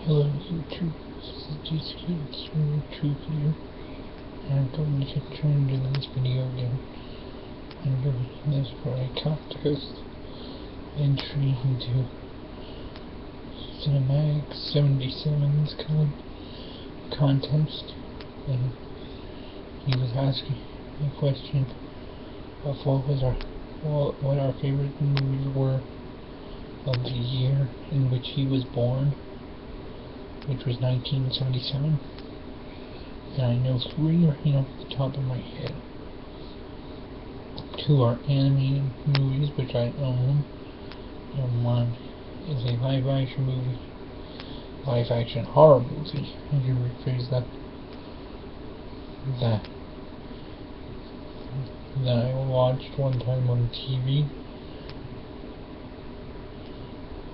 Hello YouTube, this is DC Truth here, and I'm going to get turned into this video again. I'm doing this for a contest entry into CinemaniacSeventy7's contest, and he was asking a question of what our favorite movies were of the year in which he was born, which was 1977, and I know three right off the top of my head. Two are animated movies, which I own, and one is a live action horror movie, I can rephrase that I watched one time on TV.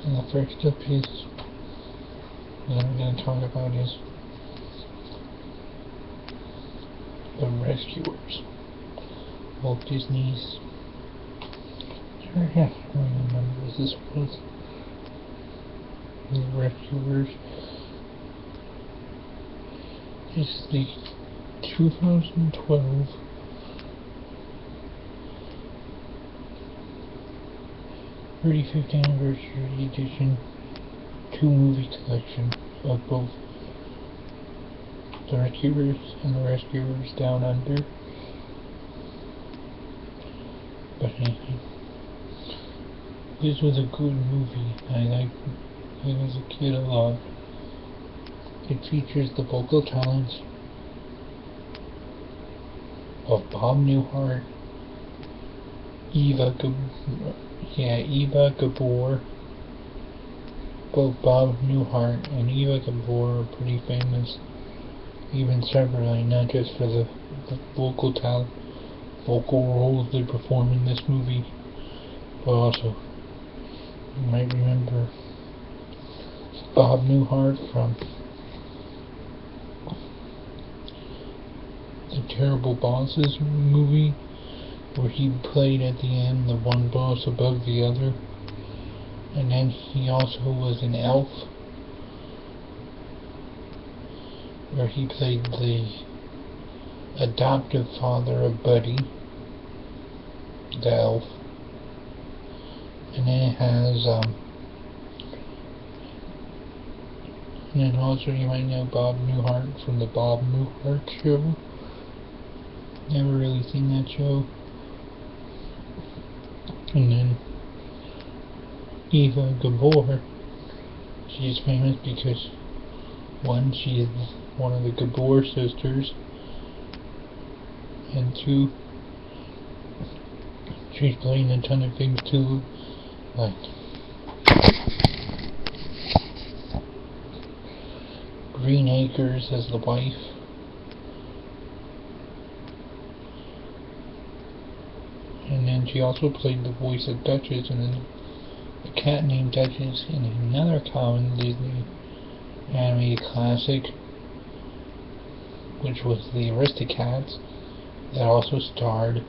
And the first up is that I'm going to talk about is The Rescuers, Walt Disney's. I remember this was The Rescuers. This is the 2012 35th anniversary edition 2-movie collection of both The Rescuers and The Rescuers Down Under. But anyway, this was a good movie. I liked it as a kid a lot. It features the vocal talents of Bob Newhart, Eva Gabor. Both Bob Newhart and Eva Gabor are pretty famous, even separately, not just for the vocal roles they perform in this movie, but also you might remember Bob Newhart from the Terrible Bosses movie, where he played at the end the one boss above the other. And then he also was an elf, where he played the adoptive father of Buddy, the elf. And then it has, and then also you might know Bob Newhart from the Bob Newhart Show. Never really seen that show. And then Eva Gabor, she's famous because one, she is one of the Gabor sisters, and two, she's playing a ton of things too, like Green Acres as the wife, and then she also played the voice of Duchess in a cat named Duchess in another common Disney animated classic, which was the Aristocats, that also starred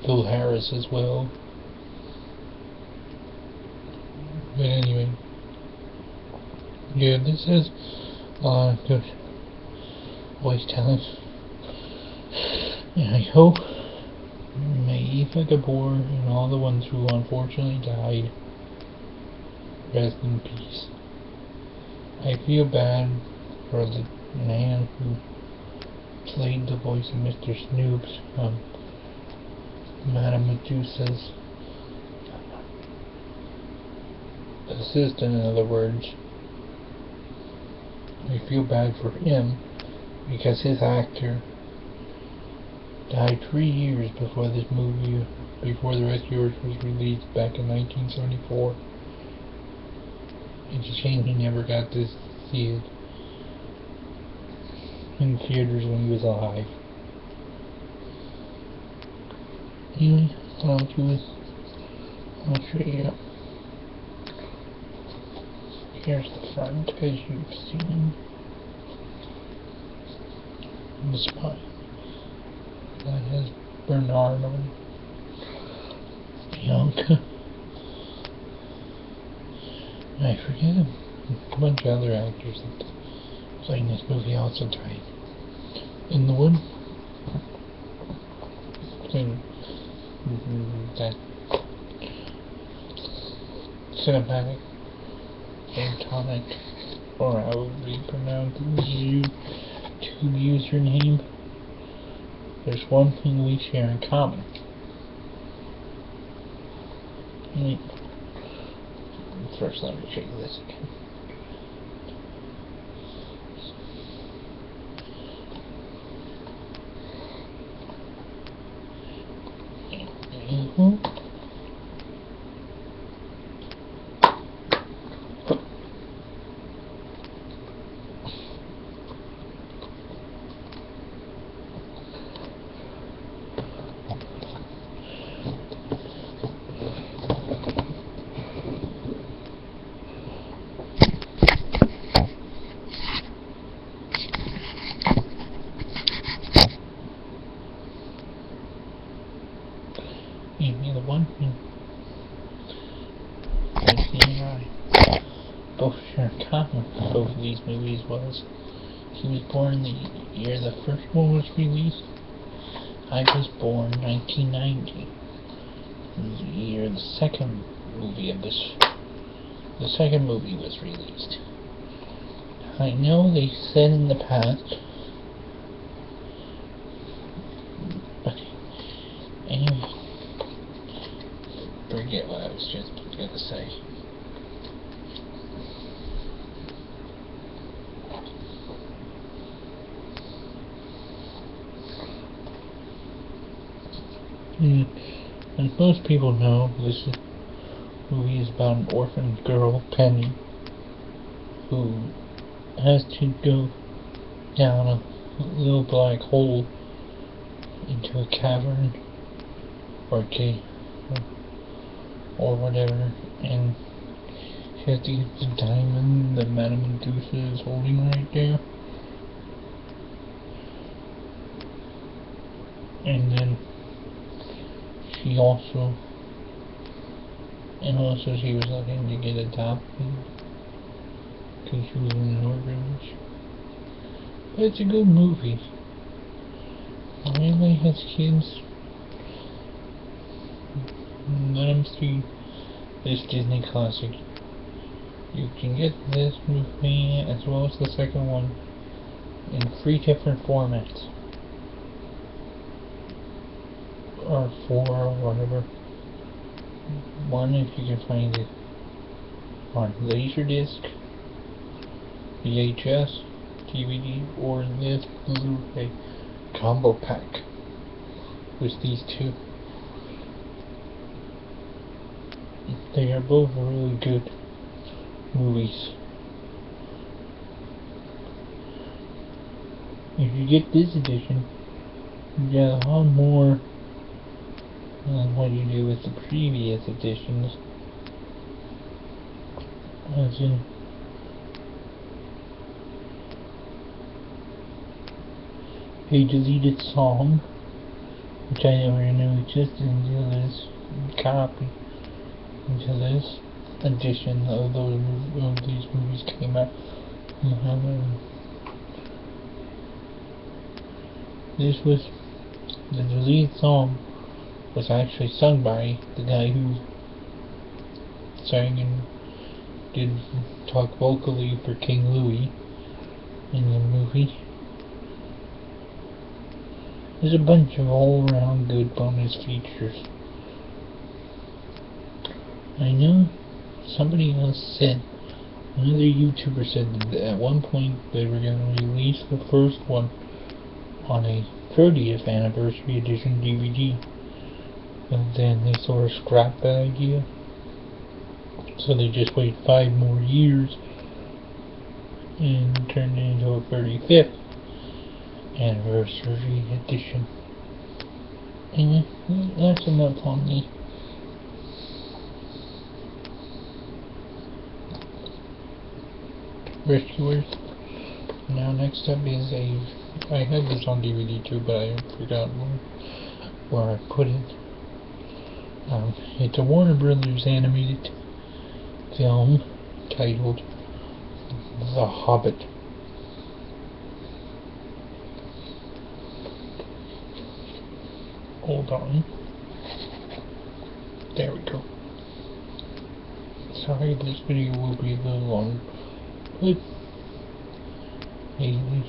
Phil Harris as well. But anyway, yeah, this is good voice talent, and I hope may Eva Gabor and all the ones who unfortunately died rest in peace. I feel bad for the man who played the voice of Mr. Snoops, Madame Medusa's assistant, in other words. I feel bad for him because his actor died 3 years before this movie, before The Rescuers was released back in 1974. It's a shame he never got to see it in theaters when he was alive. Anyway, what I'll do is I'll show you. Here's the front, as you've seen. The spine. That has Bernard on Bianca. I forget a bunch of other actors that played in this movie also died. In the one thing that cinematic Antonic, or how would we pronounce YouTube username, there's one thing we share in common. First, let me show you this again. The one thing that he and I both share in common with both of these movies was he was born the year the first one was released. I was born 1990. The year the second movie was released. I know they said in the past, but anyway, forget what I was just gonna say. As most people know, this movie is about an orphan girl, Penny, who has to go down a little black hole into a cavern or a cave or whatever, and she has to get the diamond that Madame Medusa is holding right there. And then she also she was looking to get adopted because she was in an orphanage. But it's a good movie. If anybody has kids, let them see this Disney classic. You can get this movie as well as the second one in 3 different formats, or 4 or whatever. One, if you can find it on Laserdisc, VHS, DVD, or this Blu-ray combo pack with these 2. They are both really good movies. If you get this edition, you get a lot more than what you do with the previous editions. As in, a deleted song, which I never knew existed until this copy, until this edition of these movies came out. This was the deleted song was actually sung by the guy who sang and did talk vocally for King Louis in the movie. There's a bunch of all-around good bonus features. I know somebody else said, another YouTuber said that at one point they were going to release the first one on a 30th anniversary edition DVD, but then they sort of scrapped that idea, so they just waited 5 more years and turned it into a 35th anniversary edition. Anyway, that's enough on the Rescuers. Now next up is I had this on DVD too, but I forgot where I put it. It's a Warner Brothers animated film titled The Hobbit. Hold on. There we go. Sorry, this video will be a little long, but anyway,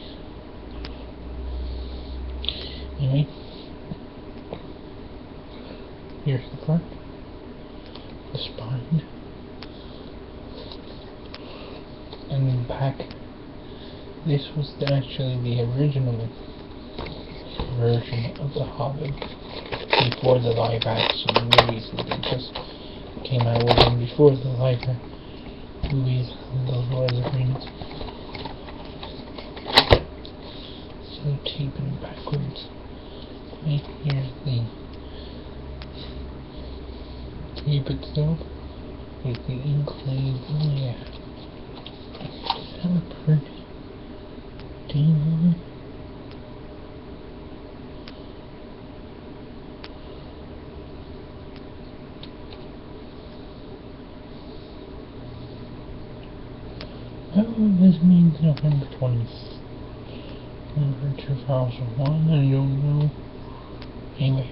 here's the front, the spine, and the back. This was actually the original version of The Hobbit before the live action movies that just came out with them before the live movies and those were the rings. So taping backwards. Right here's the tape itself with the enclave. Oh yeah. Kind of pretty. Damn. Oh, this means November 20th. November 2001, I don't know. Anyway.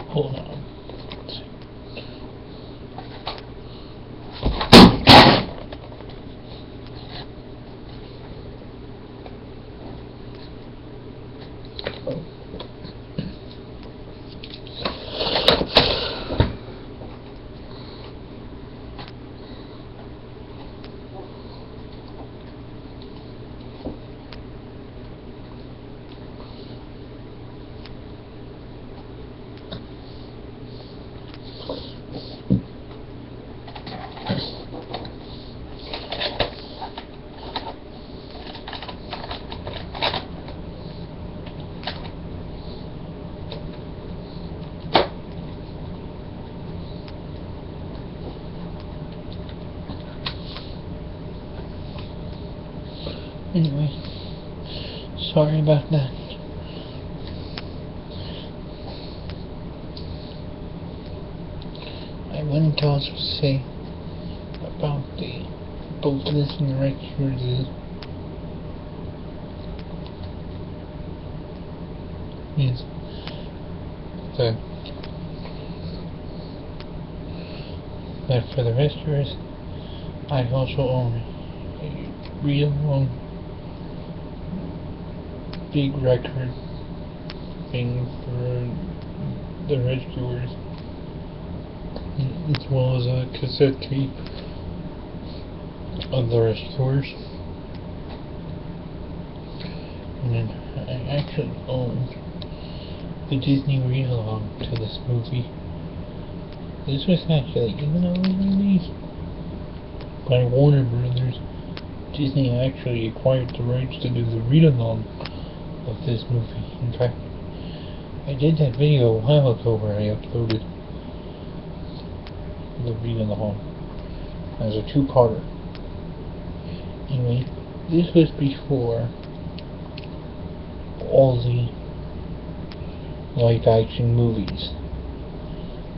Hold on. Anyway, sorry about that. I wanted to also say about both this and the records is that for the rescuers, I also own a real big record thing for the rescuers, as well as a cassette tape of the rescuers. And then I actually owned the Disney read-along to this movie. This was actually even though it was released by Warner Brothers, Disney actually acquired the rights to do the read-along of this movie. In fact, I did that video a while ago where I uploaded the read-along as a two-parter. Anyway, this was before all the live-action movies.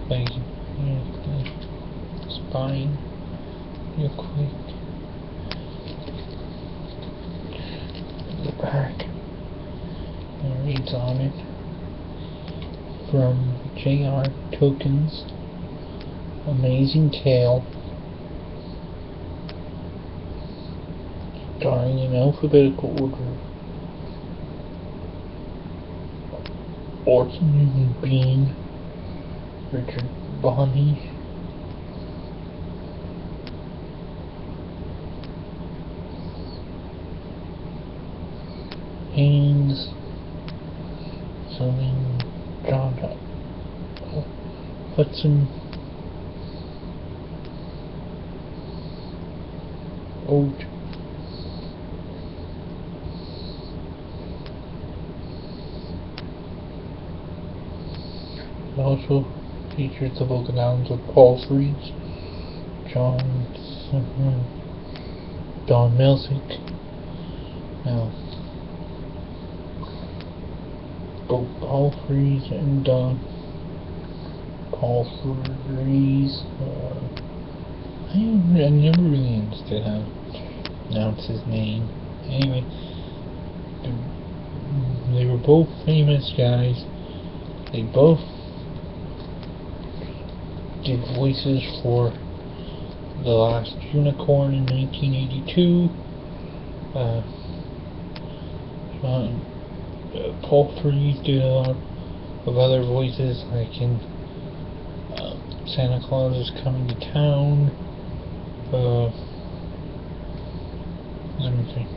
Like, here's the spine, real quick. The back. It reads on it from J.R. Tolkien's Amazing Tale, starring in alphabetical order Orson Bean, Richard Bonney, Haynes, John Hudson, Oat, it also features the vocal sounds of Paul Frees, John Don Milsick. Now, both Paul Frees and Paul Frees, I never really understood how to pronounce his name. Anyway, they were both famous guys. They both did voices for The Last Unicorn in 1982. Paul Frees did a lot of other voices, like in Santa Claus is Coming to Town. Let me think.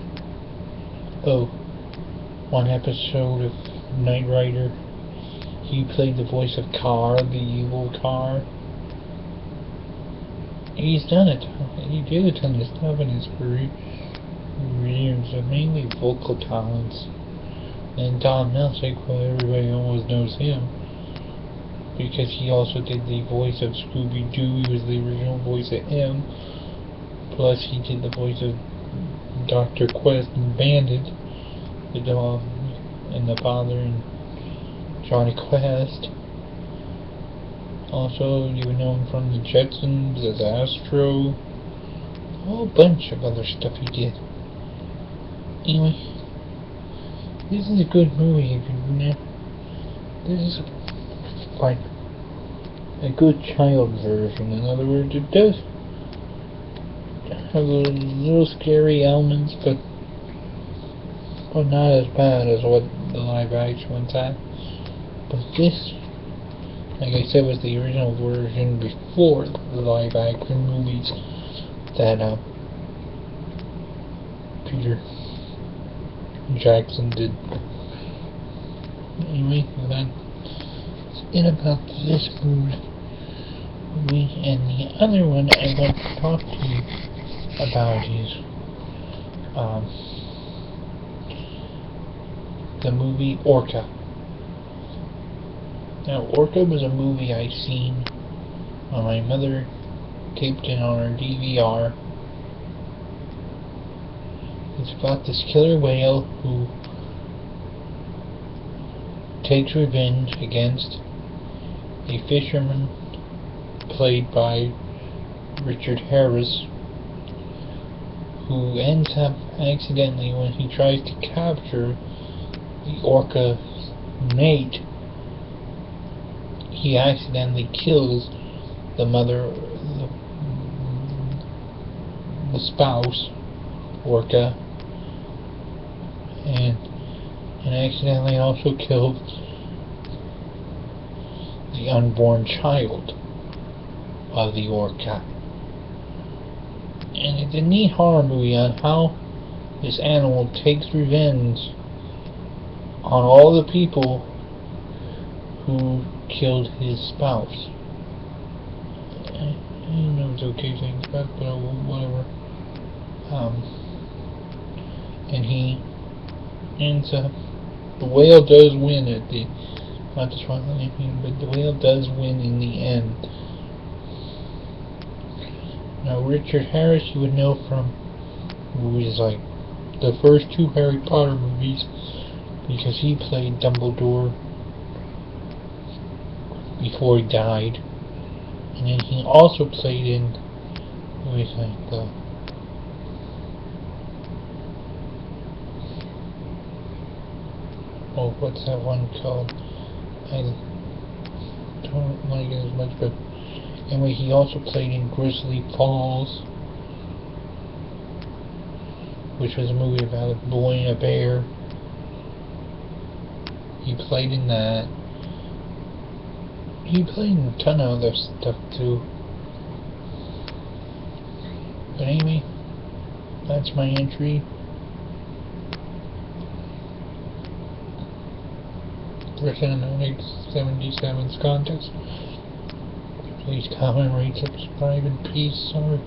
Oh, one episode of Knight Rider, he played the voice of Carr, the evil Carr. He's done it. He did a ton of stuff in his career, so mainly vocal talents. And Don Milsick, well, everybody almost knows him because he also did the voice of Scooby-Doo. He was the original voice of him. Plus, he did the voice of Dr. Quest and Bandit, the dog, and the father, and Johnny Quest. Also, you would know him from the Jetsons as Astro. A whole bunch of other stuff he did. Anyway, this is a good movie. If you know, this is like a good child version. In other words, it does have a little scary elements, but not as bad as what the live action ones had. But this, like I said, was the original version before the live action movies that Peter Jackson did. Anyway, that's it about this movie. And the other one I want to talk to you about is the movie Orca. Now, Orca was a movie I seen when my mother taped it on her DVR. It's about this killer whale who takes revenge against a fisherman played by Richard Harris, who ends up accidentally, when he tries to capture the orca's mate, he accidentally kills the mother, the spouse, orca, and accidentally also killed the unborn child of the orca. And it's a neat horror movie on how this animal takes revenge on all the people who killed his spouse. I don't know if it's okay saying that, but whatever. And he ends up, the whale does win at the, not to spoil anything, but the whale does win in the end. Now, Richard Harris you would know from movies like the first two Harry Potter movies, because he played Dumbledore before he died. And then he also played in movies like what's that one called? I don't like it as much, but anyway, he also played in Grizzly Falls, which was a movie about a boy and a bear. He played in that. He played in a ton of other stuff too. But anyway, that's my entry for CinemaniacSeventy7's contest. Please comment, rate, subscribe, and peace. Sorry.